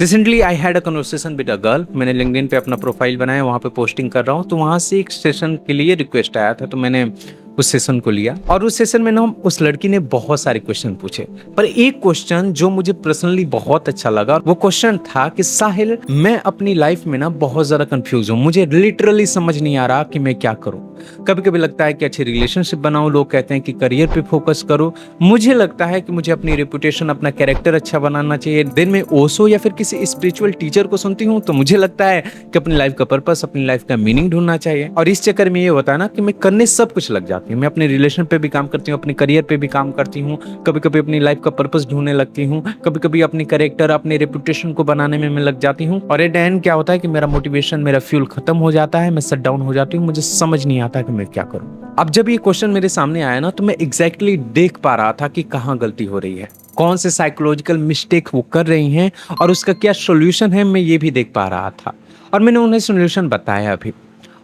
Recently I had a conversation with a girl. मैंने LinkedIn पे अपना प्रोफाइल बनाया, वहाँ पे पोस्टिंग कर रहा हूँ, तो वहाँ से एक सेशन के लिए रिक्वेस्ट आया था, तो मैंने उस सेशन को लिया। और उस सेशन में ना उस लड़की ने बहुत सारे क्वेश्चन पूछे, पर एक क्वेश्चन जो मुझे पर्सनली बहुत अच्छा लगा, वो क्वेश्चन था कि साहिल, मैं अपनी लाइफ में ना बहुत ज्यादा कंफ्यूज हूँ, मुझे लिटरली समझ नहीं आ रहा कि मैं क्या करूँ। कभी कभी लगता है कि अच्छी रिलेशनशिप बनाओ, लोग कहते हैं कि करियर पे फोकस करो, मुझे लगता है कि मुझे अपनी रेपुटेशन, अपना कैरेक्टर अच्छा बनाना चाहिए। दिन में ओशो या फिर किसी स्पिरिचुअल टीचर को सुनती हूँ तो मुझे लगता है कि अपनी लाइफ का पर्पस, अपनी लाइफ का मीनिंग ढूंढना चाहिए। और इस चक्कर में ये होता है ना कि मैं करने सब कुछ लग जाती हूँ। मैं अपने रिलेशन पे भी काम करती हूँ, अपने करियर पे भी काम करती हूँ, कभी कभी अपनी लाइफ का पर्पस ढूंढने लगती हूँ, कभी कभी अपनी कैरेक्टर, अपने रेपुटेशन को बनाने में मैं लग जाती हूँ। और एट द एंड क्या होता है कि मेरा मोटिवेशन, मेरा फ्यूल खत्म हो जाता है, मैं शट डाउन हो जाती हूँ, मुझे समझ नहीं आता कि मैं क्या करूँ। अब जब ये क्वेश्चन मेरे सामने आया ना, तो मैं एग्जैक्टली देख पा रहा था कि कहाँ गलती हो रही है, कौन से साइकोलॉजिकल मिस्टेक वो कर रही हैं, और उसका क्या सॉल्यूशन है, मैं ये भी देख पा रहा था। और मैंने उन्हें सॉल्यूशन बताया अभी,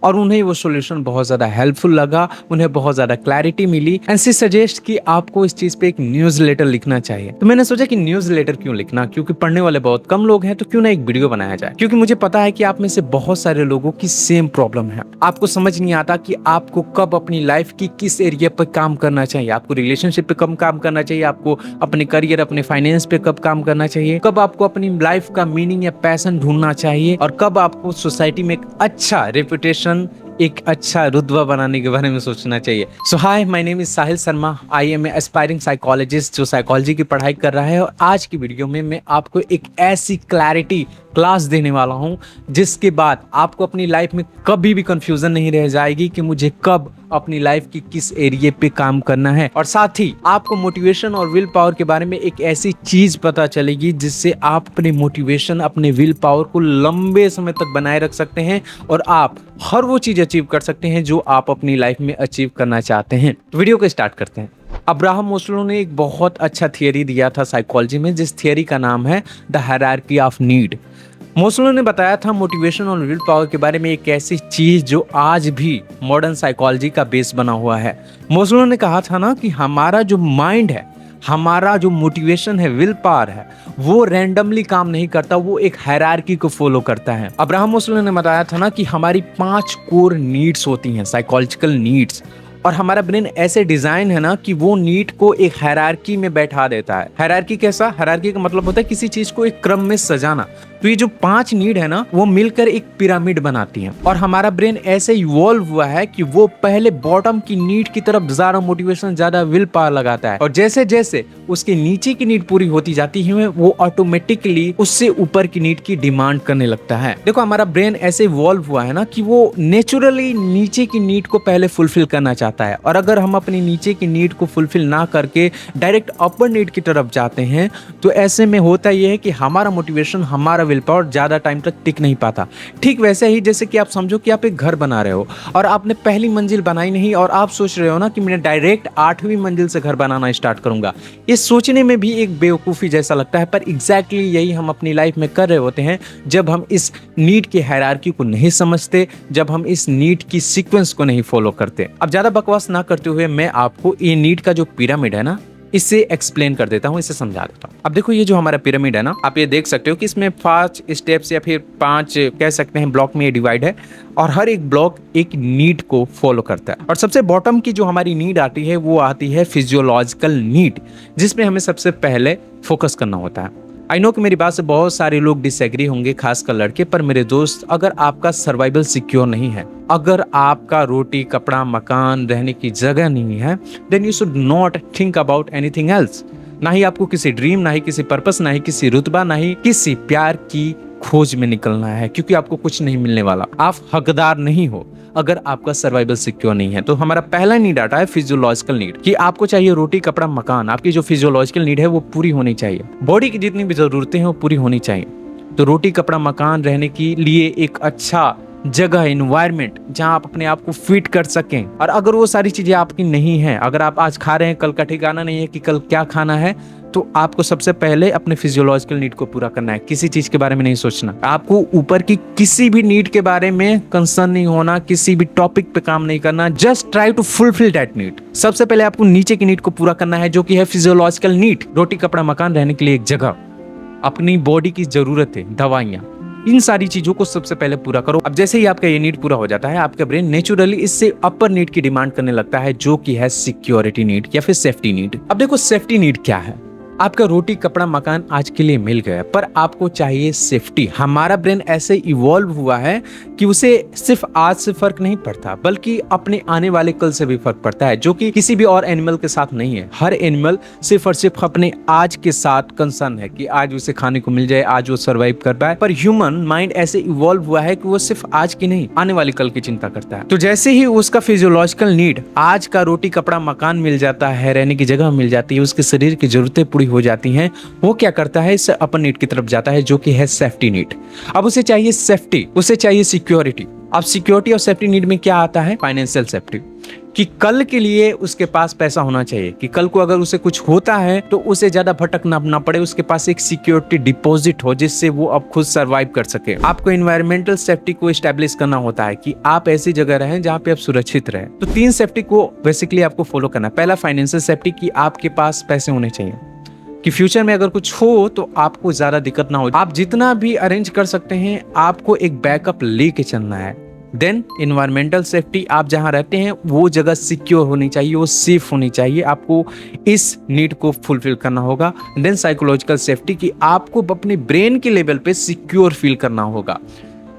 और उन्हें वो सॉल्यूशन बहुत ज़्यादा हेल्पफुल लगा, उन्हें बहुत ज़्यादा क्लैरिटी मिली। एंड शी सजेस्ट कि आपको इस चीज़ पे एक न्यूज़ लेटर लिखना चाहिए। तो मैंने सोचा कि न्यूज़ लेटर क्यों लिखना, क्योंकि पढ़ने वाले बहुत कम लोग हैं, तो क्यों ना एक वीडियो बनाया जाए। क्योंकि मुझे पता है कि आप में से बहुत सारे लोगों की सेम प्रॉब्लम है, आपको समझ नहीं आता कि आपको कब अपनी लाइफ की किस एरिया पर काम करना चाहिए। आपको रिलेशनशिप पे कब काम करना चाहिए, आपको अपने करियर, अपने फाइनेंस पे कब काम करना चाहिए, कब आपको अपनी लाइफ का मीनिंग या पैशन ढूंढना चाहिए, और कब आपको सोसाइटी में एक अच्छा रेपुटेशन, एक अच्छा रुतबा बनाने के बारे में सोचना चाहिए। So hi, my name is Sahil Sharma. I am a aspiring psychologist जो साइकोलॉजी की पढ़ाई कर रहा है। और आज की वीडियो में मैं आपको एक ऐसी क्लैरिटी क्लास देने वाला हूं जिसके बाद आपको अपनी लाइफ में कभी भी कंफ्यूजन नहीं रह जाएगी कि मुझे कब अपनी लाइफ की किस एरिया पे काम करना है। और साथ ही आपको मोटिवेशन और विल पावर के बारे में एक ऐसी चीज पता चलेगी जिससे आप अपने मोटिवेशन, अपने विल पावर को लंबे समय तक बनाए रख सकते हैं, और आप हर वो चीज अचीव कर सकते हैं जो आप अपनी लाइफ में अचीव करना चाहते हैं। तो वीडियो को स्टार्ट करते हैं। अब्राहम मास्लो ने एक बहुत अच्छा थियरी दिया था साइकोलॉजी में, जिस थियरी का नाम है the hierarchy of need. Maslow ने बताया था मोटिवेशन और विल पावर के बारे में एक ऐसी चीज जो आज भी मॉडर्न साइकोलॉजी का बेस बना हुआ है। मास्लो ने कहा था ना कि हमारा जो माइंड है, हमारा जो मोटिवेशन है, विल पावर है, वो रैंडमली काम नहीं करता, वो एक हायरार्की को फॉलो करता है। अब्राहम मास्लो ने बताया था ना कि हमारी 5 कोर नीड्स होती हैं, साइकोलॉजिकल नीड्स, और हमारा ब्रेन ऐसे डिजाइन है ना कि वो नीड को एक हायरार्की में बैठा देता है। हायरार्की कैसा? हायरार्की का मतलब होता है किसी चीज को एक क्रम में सजाना। तो ये जो 5 नीड है ना, वो मिलकर एक पिरामिड बनाती हैं। और हमारा ब्रेन ऐसे इवॉल्व हुआ है कि वो पहले बॉटम की नीड की तरफ ज्यादा मोटिवेशन, ज्यादा विल पावर लगाता है, और जैसे जैसे उसके नीचे की नीड पूरी होती जाती है, वो ऑटोमेटिकली उससे ऊपर की नीड की डिमांड करने लगता है। देखो, हमारा ब्रेन ऐसे इवॉल्व हुआ है ना कि वो नेचुरली नीचे की नीड को पहले फुलफिल करना चाहता है। और अगर हम अपनी नीचे की नीड को फुलफिल ना करके डायरेक्ट अपर नीड की तरफ जाते हैं, तो ऐसे में होता यह है कि हमारा मोटिवेशन, हमारा विल पावर ज्यादा टाइम तक टिक नहीं पाता। ठीक वैसे ही जैसे कि आप समझो कि आप एक घर बना रहे हो और आपने पहली मंजिल बनाई नहीं, और आप सोच रहे हो ना कि मैं डायरेक्ट 8वीं मंजिल से घर बनाना स्टार्ट करूंगा। ये सोचने में भी एक बेवकूफ़ी जैसा लगता है, पर एग्जैक्टली यही हम अपनी लाइफ में कर रहे होते हैं जब हम इस नीड की हायरार्की को नहीं समझते, जब हम इस नीड की सीक्वेंस को नहीं फॉलो करते। अब ज्यादा बकवास ना करते हुए मैं आपको ये नीड का जो पिरामिड है ना, इसे एक्सप्लेन कर देता हूँ, इसे समझा देता हूँ। अब देखो, ये जो हमारा पिरामिड है ना, आप ये देख सकते हो कि इसमें 5 स्टेप्स या फिर 5 कह सकते हैं ब्लॉक में ये डिवाइड है, और हर एक ब्लॉक एक नीड को फॉलो करता है। और सबसे बॉटम की जो हमारी नीड आती है, वो आती है फिजियोलॉजिकल नीड, जिसमें हमें सबसे पहले फोकस करना होता है। आई नो कि मेरी बात से बहुत सारे लोग डिसएग्री होंगे, खासकर लड़के, पर मेरे दोस्त, अगर आपका सर्वाइवल सिक्योर नहीं है, अगर आपका रोटी, कपड़ा, मकान, रहने की जगह नहीं है, then you should not think about anything else. ना ही आपको किसी ड्रीम, ना ही किसी पर्पस, ना ही किसी रुतबा, ना ही किसी प्यार की खोज में निकलना है, क्योंकि आपको कुछ नहीं मिलने वाला। आप हकदार नहीं हो अगर आपका सर्वाइवल सिक्योर नहीं है। तो हमारा पहला नीड आता है फिजियोलॉजिकल नीड, कि आपको चाहिए रोटी, कपड़ा, मकान। आपकी जो फिजियोलॉजिकल नीड है वो पूरी होनी चाहिए। बॉडी की जितनी भी जरूरतें हैं वो पूरी होनी चाहिए। तो रोटी, कपड़ा, मकान, रहने के लिए एक अच्छा जगह, एनवायरनमेंट जहां आप अपने आप को फिट कर सकें। और अगर वो सारी चीजें आपकी नहीं है, अगर आप आज खा रहे हैं, कल का ठिकाना नहीं है कि कल क्या खाना है, तो आपको सबसे पहले अपने फिजियोलॉजिकल नीड को पूरा करना है। किसी चीज के बारे में नहीं सोचना, आपको ऊपर की किसी भी नीड के बारे में कंसर्न नहीं होना, किसी भी टॉपिक पे काम नहीं करना। Just try to fulfil that need. सबसे पहले आपको नीचे की नीड को पूरा करना है, जो कि है फिजियोलॉजिकल नीड, रोटी, कपड़ा, मकान, रहने के लिए एक जगह। अपनी बॉडी की जरूरतें, दवाइयाँ, इन सारी चीजों को सबसे पहले पूरा करो। अब जैसे ही आपका ये नीड पूरा हो जाता है, आपका ब्रेन नेचुरली इससे अपर नीड की डिमांड करने लगता है, जो कि है सिक्योरिटी नीड या फिर सेफ्टी नीड। अब देखो सेफ्टी नीड क्या है। आपका रोटी कपड़ा मकान आज के लिए मिल गया, पर आपको चाहिए सेफ्टी। हमारा ब्रेन ऐसे इवॉल्व हुआ है कि उसे सिर्फ आज से फर्क नहीं पड़ता, बल्कि अपने आने वाले कल से भी फर्क पड़ता है, जो कि किसी भी और एनिमल के साथ नहीं है। हर एनिमल सिर्फ और सिर्फ अपने आज के साथ कंसर्न है कि आज उसे खाने को मिल जाए, आज वो सर्वाइव कर पाए। पर ह्यूमन माइंड ऐसे इवॉल्व हुआ है कि वो सिर्फ आज की नहीं, आने वाली कल की चिंता करता है। तो जैसे ही उसका फिजियोलॉजिकल नीड, आज का रोटी कपड़ा मकान मिल जाता है, रहने की जगह मिल जाती है, उसके शरीर की जरूरतें पूरी हो जाती हैं, वो क्या करता है, इससे अपर नीड की तरफ जाता है, जो कि है सेफ्टी नीड। अब उसे चाहिए सेफ्टी, उसे चाहिए सिक्योरिटी। अब सिक्योरिटी और सेफ्टी नीड में क्या आता है, फाइनेंशियल सेफ्टी, कि कल के लिए उसके पास पैसा होना चाहिए, कि कल को अगर उसे कुछ होता है तो उसे ज्यादा भटकना ना पड़े, उसके पास एक सिक्योरिटी डिपॉजिट हो जिससे वो अब खुद सरवाइव कर सके। आपको एनवायरमेंटल सेफ्टी को एस्टैब्लिश करना होता है कि आप ऐसी जगह रहें जहां पे आप सुरक्षित रहें। तो 3 सेफ्टी को बेसिकली आपको फॉलो करना है। पहला फाइनेंशियल सेफ्टी, कि आपके पास पैसे होने चाहिए, कि फ्यूचर में अगर कुछ हो तो आपको ज्यादा दिक्कत ना हो। आप जितना भी अरेंज कर सकते हैं, आपको एक बैकअप लेके चलना है। देन एनवायरमेंटल सेफ्टी, आप जहां रहते हैं वो जगह सिक्योर होनी चाहिए, वो सेफ होनी चाहिए, आपको इस नीड को फुलफिल करना होगा। देन साइकोलॉजिकल सेफ्टी, कि आपको अपने ब्रेन के लेवल पे सिक्योर फील करना होगा,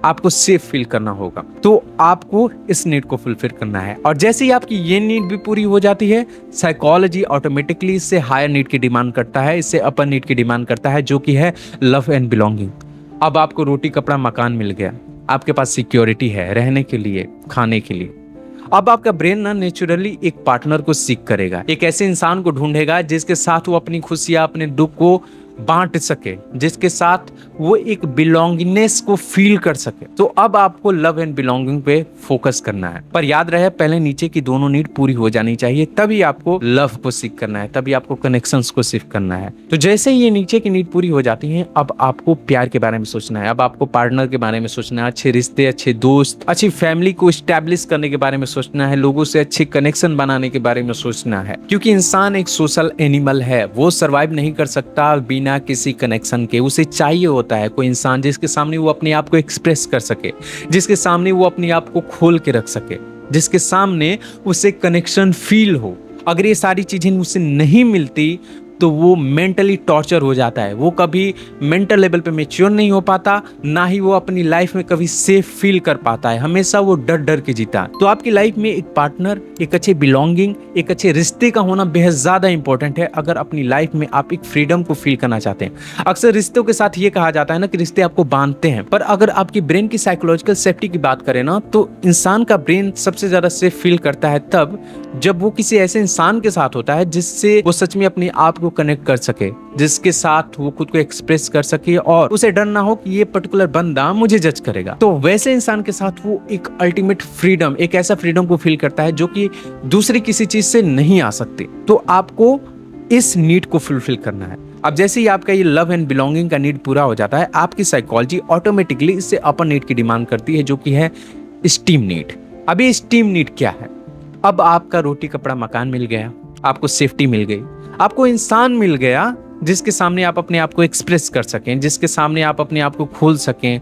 आपको सेफ फील करना होगा, तो आपको इस नीड को फुलफिल करना है। और जैसे ही आपकी ये नीड भी पूरी हो जाती है, साइकोलॉजी ऑटोमेटिकली इससे हायर नीड की डिमांड करता है, इससे अपर नीड की डिमांड करता है, जो कि है लव एंड बिलोंगिंग। अब आपको रोटी कपड़ा मकान मिल गया, आपके पास सिक्योरिटी है रहने के लिए, खाने के लिए। अब आपका ब्रेन ना नेचुरली एक पार्टनर को सीख करेगा, एक ऐसे इंसान को ढूंढेगा जिसके साथ वो अपनी खुशियां, अपने दुख को बांट सके, जिसके साथ वो एक बिलोंगिंगनेस को फील कर सके। तो अब आपको लव एंड बिलोंगिंग पे फोकस करना है। पर याद रहे, पहले नीचे की दोनों नीड पूरी हो जानी चाहिए, तभी आपको लव को सीख करना है, तभी आपको कनेक्शंस को सीख करना है। तो जैसे ही ये नीचे की नीड पूरी हो जाती है, अब आपको प्यार के बारे में सोचना है, अब आपको पार्टनर के बारे में सोचना है, अच्छे रिश्ते, अच्छे दोस्त, अच्छी फैमिली को स्टैब्लिश करने के बारे में सोचना है, लोगों से अच्छे कनेक्शन बनाने के बारे में सोचना है। क्योंकि इंसान एक सोशल एनिमल है, वो सर्वाइव नहीं कर सकता बिना किसी कनेक्शन के। उसे चाहिए होता है कोई इंसान जिसके सामने वो अपने आप को एक्सप्रेस कर सके, जिसके सामने वो अपने आप को खोल के रख सके, जिसके सामने उसे कनेक्शन फील हो। अगर ये सारी चीजें उसे नहीं मिलती तो वो मेंटली टॉर्चर हो जाता है, वो कभी मेंटल लेवल पे मैच्योर नहीं हो पाता, ना ही वो अपनी लाइफ में कभी सेफ फील कर पाता है, हमेशा वो डर डर के जीता। तो आपकी लाइफ में एक पार्टनर, एक अच्छे बिलोंगिंग, एक अच्छे रिश्ते का होना बेहद ज्यादा इंपॉर्टेंट है, अगर अपनी लाइफ में आप एक फ्रीडम को फील करना चाहते हैं। अक्सर रिश्तों के साथ ये कहा जाता है ना कि रिश्ते आपको बांधते हैं, पर अगर आपकी ब्रेन की साइकोलॉजिकल सेफ्टी की बात करें ना, तो इंसान का ब्रेन सबसे ज्यादा सेफ फील करता है तब जब वो किसी ऐसे इंसान के साथ होता है जिससे वो सच में अपने आप को कनेक्ट कर सके, जिसके साथ वो खुद को एक्सप्रेस कर सके और उसे डर ना हो कि ये पर्टिकुलर बंदा मुझे जज करेगा। तो वैसे इंसान के साथ वो एक अल्टीमेट फ्रीडम, एक ऐसा फ्रीडम को फील करता है जो कि दूसरी किसी चीज से नहीं आ सकती। तो आपको इस नीड को फुलफिल करना है। अब जैसे ही आपका ये लव एंड बिलोंगिंग का नीड पूरा हो जाता है, आपकी साइकोलॉजी ऑटोमेटिकली इससे अपर नीड की डिमांड करती है, जो कि है स्टीम नीड। अभी स्टीम नीड क्या है? अब आपका रोटी कपड़ा मकान मिल गया, आपको सेफ्टी मिल गई, आपको इंसान मिल गया जिसके सामने आप अपने आप को एक्सप्रेस कर सकें, जिसके सामने आप अपने आप को खोल सकें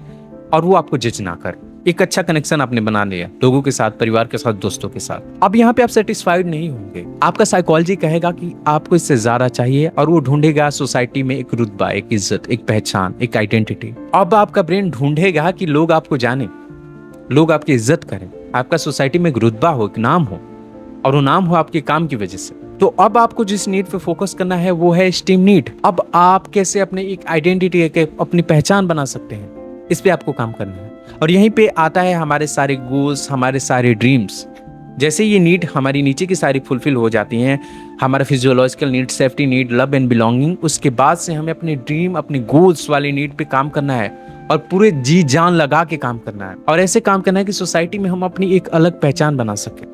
और वो आपको जज ना करे। एक अच्छा कनेक्शन आपने बना लिया लोगों के साथ, परिवार के साथ, दोस्तों के साथ। अब यहाँ पे आप सेटिस्फाइड नहीं होंगे, आपका साइकोलॉजी कहेगा कि आपको इससे ज्यादा चाहिए और वो ढूंढेगा सोसाइटी में एक रुतबा, एक इज्जत, एक पहचान, एक आइडेंटिटी। अब आपका ब्रेन ढूंढेगा कि लोग आपको जाने, लोग आपकी इज्जत करें, आपका सोसाइटी में एक रुतबा हो, एक नाम हो, और वो नाम हो आपके काम की वजह से। तो अब आपको जिस नीड पे फोकस करना है वो है स्टीम नीड। अब आप कैसे अपने एक आइडेंटिटी, अपनी पहचान बना सकते हैं, इस पे आपको काम करना है। और यहीं पे आता है हमारे सारे गोल्स, हमारे सारे ड्रीम्स। जैसे ये नीड हमारी नीचे की सारी फुलफिल हो जाती हैं, हमारा physiological need, safety need, love and belonging, उसके बाद से हमें अपने ड्रीम, अपने गोल्स वाली नीड पे काम करना है और पूरे जी जान लगा के काम करना है। और ऐसे काम करना है कि सोसाइटी में हम अपनी एक अलग पहचान बना सके,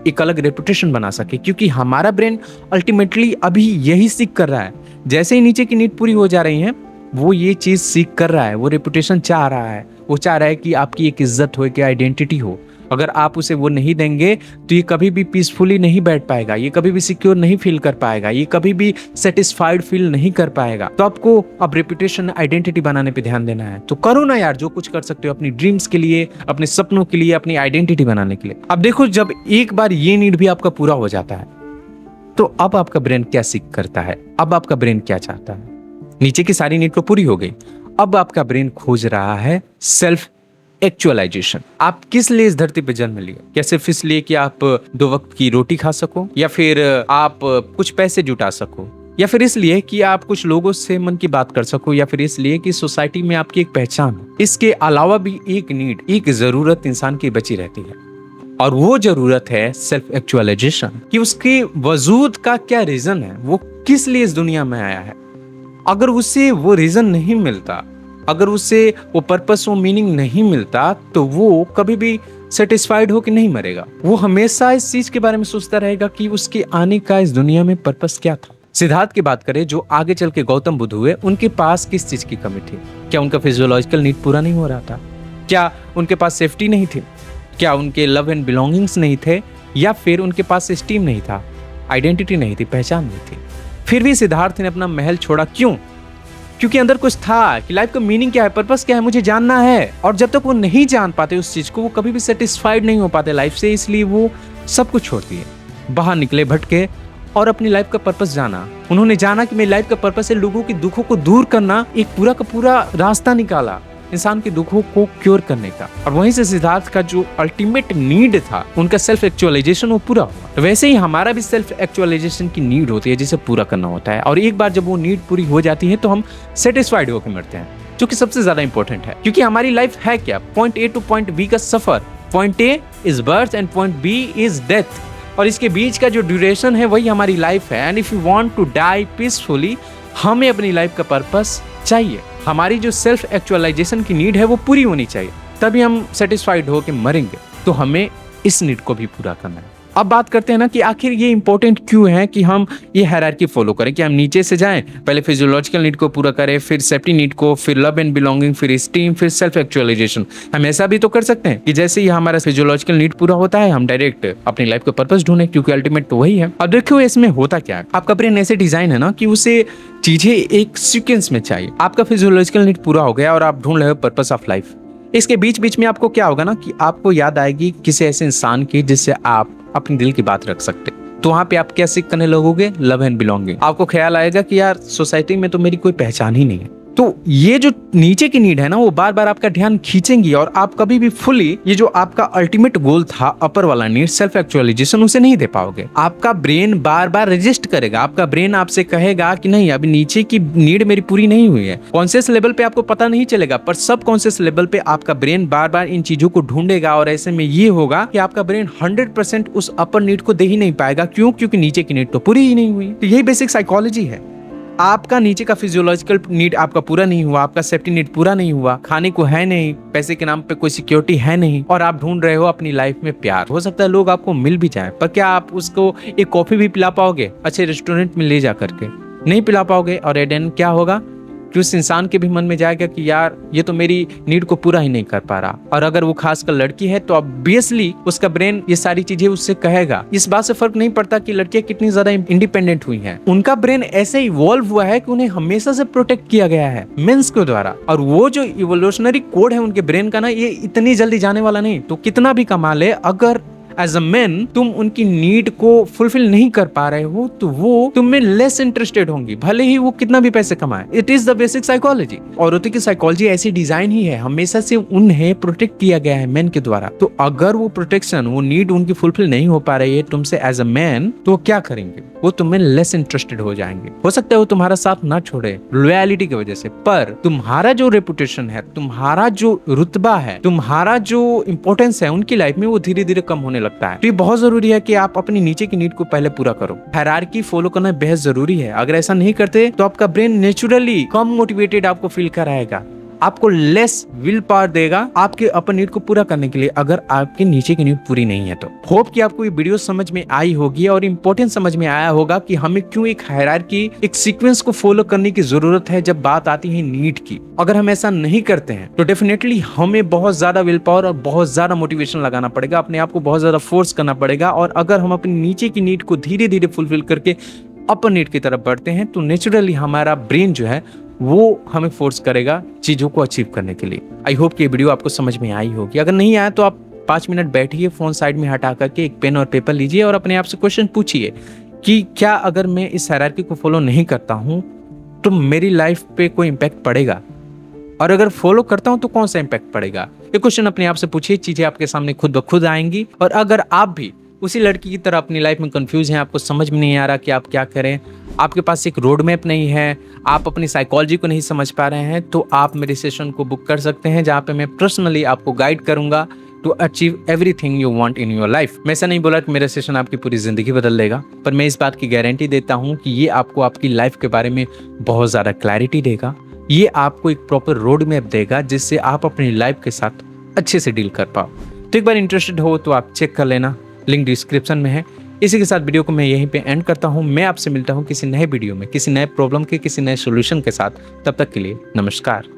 एक अलग रेपुटेशन बना सके। क्योंकि हमारा ब्रेन अल्टीमेटली अभी यही सीख कर रहा है। जैसे ही नीचे की नीड पूरी हो जा रही है, वो ये चीज सीख कर रहा है, वो रेपुटेशन चाह रहा है, वो चाह रहा है कि आपकी एक इज्जत हो, एक आइडेंटिटी हो, अगर आप उसे वो नहीं देंगे तो ये कभी भी पीसफुली नहीं बैठ पाएगा, ये कभी भी सिक्योर नहीं फील कर पाएगा, ये कभी भी सेटिस्फाइड फील नहीं कर पाएगा। तो आपको अब रेपुटेशन, आइडेंटिटी बनाने पे ध्यान देना है। तो करो ना यार, जो कुछ कर सकते हो अपनी ड्रीम्स के लिए, अपने सपनों के लिए, अपनी आइडेंटिटी बनाने के लिए। अब देखो, जब एक बार ये नीड भी आपका पूरा हो जाता है तो अब आपका ब्रेन क्या सीख करता है, अब आपका ब्रेन क्या चाहता है। नीचे की सारी नीड तो पूरी हो गई, अब आपका ब्रेन खोज रहा है सेल्फ एक्चुअलाइजेशन। आप किस लिए इस धरती पे जन्म लिए? क्या सिर्फ इसलिए कि आप 2 वक्त की रोटी खा सको, या फिर आप कुछ पैसे जुटा सको, या फिर इसलिए कि आप कुछ लोगों से मन की बात कर सको, या फिर इसलिए कि सोसाइटी में आपकी एक पहचान हो। इसके अलावा भी एक नीड, एक जरूरत इंसान की बची रहती है, और वो जरूरत है सेल्फ एक्चुअलाइजेशन, कि उसके वजूद का क्या रीजन है, वो किस लिए इस दुनिया में आया है। अगर उसे वो रीजन नहीं मिलता, अगर उसे वो पर्पस, वो मीनिंग नहीं मिलता, तो वो कभी भी सेटिस्फाइड होकर नहीं मरेगा। वो हमेशा इस चीज के बारे में सोचता रहेगा कि उसके आने का इस दुनिया में पर्पस क्या था। सिद्धार्थ की बात करें, जो आगे चल के गौतम बुद्ध हुए, उनके पास किस चीज की कमी थी? क्या उनका फिजियोलॉजिकल नीड पूरा नहीं हो रहा था? क्या उनके पास सेफ्टी नहीं थी? क्या उनके लव एंड बिलोंगिंग्स नहीं थे? या फिर उनके पास स्टीम नहीं था, आइडेंटिटी नहीं थी, पहचान नहीं थी? फिर भी सिद्धार्थ ने अपना महल छोड़ा, क्यों? क्योंकि अंदर कुछ था कि लाइफ का मीनिंग क्या है, पर्पस क्या है, मुझे जानना है। और जब तक वो नहीं जान पाते उस चीज को, वो कभी भी सेटिस्फाइड नहीं हो पाते लाइफ से, इसलिए वो सब कुछ छोड़ दिए, बाहर निकले, भटके और अपनी लाइफ का पर्पस जाना। उन्होंने जाना कि मेरी लाइफ का पर्पस है लोगों के दुखों को दूर करना, एक पूरा का पूरा रास्ता निकाला इंसान के दुखों को क्योर करने का। और वहीं से सिद्धार्थ का जो अल्टीमेट नीड था, उनका सेल्फ एक्चुअलाइजेशन, वो पूरा हुआ। तो वैसे ही हमारा भी सेल्फ एक्चुअलाइजेशन की नीड होती है, जिसे पूरा करना होता है। और एक बार जब वो नीड पूरी हो जाती है तो हम सेटिस्फाइड होकर मरते हैं, जो कि सबसे ज्यादा इंपॉर्टेंट है। क्योंकि हमारी लाइफ है क्या? Point A to point B का सफर। Point A is birth and point B is death, और इसके बीच का जो ड्यूरेशन है वही हमारी लाइफ है। And if you want to die peacefully, हमें अपनी लाइफ का पर्पस चाहिए। हमारी जो सेल्फ एक्चुअलाइजेशन की नीड है वो पूरी होनी चाहिए, तभी हम सेटिस्फाइड होकर मरेंगे। तो हमें इस नीड को भी पूरा करना है। अब बात करते हैं ना कि आखिर ये इंपॉर्टेंट क्यों है कि हम ये हायरार्की फॉलो करें, कि हम नीचे से जाएं, पहले फिजियोलॉजिकल नीड को पूरा करें, फिर सेफ्टी नीड को, फिर लव एंड बिलोंगिंग, फिर स्टीम, फिर सेल्फ एक्चुअलाइजेशन। हम ऐसा भी तो कर सकते हैं कि जैसे ही हमारा फिजियोलॉजिकल नीड पूरा होता है, हम डायरेक्ट अपनी लाइफ का पर्पस ढूंढें, क्योंकि अल्टीमेट तो वही है। अब देखो इसमें होता क्या है, आपका ब्रेन ऐसे डिजाइन है ना कि उसे चीजें एक सीक्वेंस में चाहिए। आपका फिजियोलॉजिकल नीड पूरा हो गया और आप ढूंढ रहे हो पर्पस ऑफ लाइफ। इसके बीच बीच में आपको क्या होगा ना कि आपको याद आएगी किसी ऐसे इंसान की जिससे आप अपने दिल की बात रख सकते। तो वहां पे आप क्या सीख करने लगोगे? Love and belonging. आपको ख्याल आएगा कि यार सोसाइटी में तो मेरी कोई पहचान ही नहीं है। तो ये जो नीचे की नीड है ना, वो बार बार आपका ध्यान खींचेंगी, और आप कभी भी फुली ये जो आपका अल्टीमेट गोल था, अपर वाला नीड, सेल्फ एक्चुअलाइजेशन, उसे नहीं दे पाओगे। आपका ब्रेन बार बार रजिस्ट करेगा, आपका ब्रेन आपसे कहेगा कि नहीं, अभी नीचे की नीड मेरी पूरी नहीं हुई है। कॉन्शियस लेवल पे आपको पता नहीं चलेगा, पर सब कॉन्शियस लेवल पे आपका ब्रेन बार बार इन चीजों को ढूंढेगा, और ऐसे में ये होगा कि आपका ब्रेन 100% उस अपर नीड को दे ही नहीं पाएगा। क्यों? क्योंकि नीचे की नीड तो पूरी ही नहीं हुई। तो यही बेसिक साइकोलॉजी है। आपका नीचे का फिजियोलॉजिकल नीड आपका पूरा नहीं हुआ, आपका सेफ्टी नीड पूरा नहीं हुआ, खाने को है नहीं, पैसे के नाम पे कोई सिक्योरिटी है नहीं, और आप ढूंढ रहे हो अपनी लाइफ में प्यार। हो सकता है लोग आपको मिल भी जाए, पर क्या आप उसको एक कॉफी भी पिला पाओगे अच्छे रेस्टोरेंट में ले जा करके? नहीं पिला पाओगे। और एट एंड क्या होगा कि उस इंसान के भी मन में जाएगा कि यार ये तो मेरी नीड को पूरा ही नहीं कर पा रहा। और अगर वो खासकर लड़की है तो ऑब्वियसली उसका ब्रेन ये सारी चीजें उससे कहेगा। इस बात से फर्क नहीं पड़ता कि लड़कियां कितनी ज्यादा इंडिपेंडेंट हुई हैं, उनका ब्रेन ऐसे इवॉल्व हुआ है कि उन्हें हमेशा से प्रोटेक्ट किया गया है मेंस के द्वारा। और वो जो इवोल्यूशनरी कोड है उनके ब्रेन का ना, ये इतनी जल्दी जाने वाला नहीं। तो कितना भी कमा ले, अगर एज अ मैन तुम उनकी नीड को फुलफिल नहीं कर पा रहे हो, तो वो तुम में लेस इंटरेस्टेड होंगी, भले ही वो कितना भी पैसे कमाए। It is the basic psychology. औरतों की साइकोलॉजी ऐसी डिजाइन ही है, हमेशा से उन्हें प्रोटेक्ट किया गया है मैन के द्वारा। तो अगर वो प्रोटेक्शन, वो नीड उनकी फुलफिल नहीं हो पा रही है तुमसे एज अ मैन, तो क्या करेंगे? वो तुम्हें लेस इंटरेस्टेड हो जाएंगे। हो सकता है वो तुम्हारा साथ ना छोड़े लॉयलिटी की वजह से, पर तुम्हारा जो रेपुटेशन है, तुम्हारा जो रुतबा है, तुम्हारा जो इंपॉर्टेंस है उनकी लाइफ में, वो धीरे धीरे कम होने लगता है। तो ये बहुत जरूरी है कि आप अपनी नीचे की नीड को पहले पूरा करो। हायरार्की फॉलो करना बेहद जरूरी है। अगर ऐसा नहीं करते तो आपका ब्रेन नेचुरली कम मोटिवेटेड आपको फील कराएगा, आपको लेस विल पावर देगा आपके अपर नीड को पूरा करने के लिए, अगर आपके नीचे की नीड पूरी नहीं है तो। होप कि आपको ये वीडियो समझ में आई होगी और इंपॉर्टेंट समझ में आया होगा कि हमें क्यों एक हायरार्की, एक सीक्वेंस को फॉलो करने की जरूरत है जब बात आती है नीड की। अगर हम ऐसा नहीं करते हैं तो डेफिनेटली हमें बहुत ज्यादा विल पावर और बहुत ज्यादा मोटिवेशन लगाना पड़ेगा, अपने आप को बहुत ज्यादा फोर्स करना पड़ेगा। और अगर हम अपनी नीचे की नीड को धीरे धीरे फुलफिल करके अपर नीड की तरफ बढ़ते हैं तो नेचुरली हमारा ब्रेन जो है वो हमें फोर्स करेगा चीजों को अचीव करने के लिए। आई होप कि ये वीडियो आपको समझ में आई होगी। अगर नहीं आया तो आप 5 मिनट बैठिए, फोन साइड में हटा करके एक पेन और पेपर लीजिए और अपने आप से क्वेश्चन पूछिए कि क्या अगर मैं इस हायरार्की को फॉलो नहीं करता हूं तो मेरी लाइफ पे कोई इंपैक्ट पड़ेगा, और अगर फॉलो करता हूं तो कौन सा इंपैक्ट पड़ेगा। ये क्वेश्चन अपने आप से पूछिए, चीजें आपके सामने खुद ब खुद आएंगी। और अगर आप भी उसी लड़की की तरह अपनी लाइफ में कंफ्यूज हैं, आपको समझ में नहीं आ रहा कि आप क्या करें, आपके पास एक रोड मैप नहीं है, आप अपनी साइकोलॉजी को नहीं समझ पा रहे हैं, तो आप मेरे सेशन को बुक कर सकते हैं जहाँ पे मैं पर्सनली आपको गाइड करूंगा to achieve everything you want in your life. मैं ऐसा नहीं बोला कि मेरा सेशन आपकी पूरी जिंदगी बदल देगा, पर मैं इस बात की गारंटी देता हूँ कि ये आपको आपकी लाइफ के बारे में बहुत ज़्यादा क्लैरिटी देगा। ये आपको एक प्रॉपर रोड मैप देगा जिससे आप अपनी लाइफ के साथ अच्छे से डील कर पाओ। तो एक बार इंटरेस्टेड हो तो आप चेक कर लेना, लिंक डिस्क्रिप्शन में है। इसी के साथ वीडियो को मैं यहीं पे एंड करता हूँ। मैं आपसे मिलता हूँ किसी नए वीडियो में, किसी नए प्रॉब्लम के, किसी नए सॉल्यूशन के साथ। तब तक के लिए नमस्कार।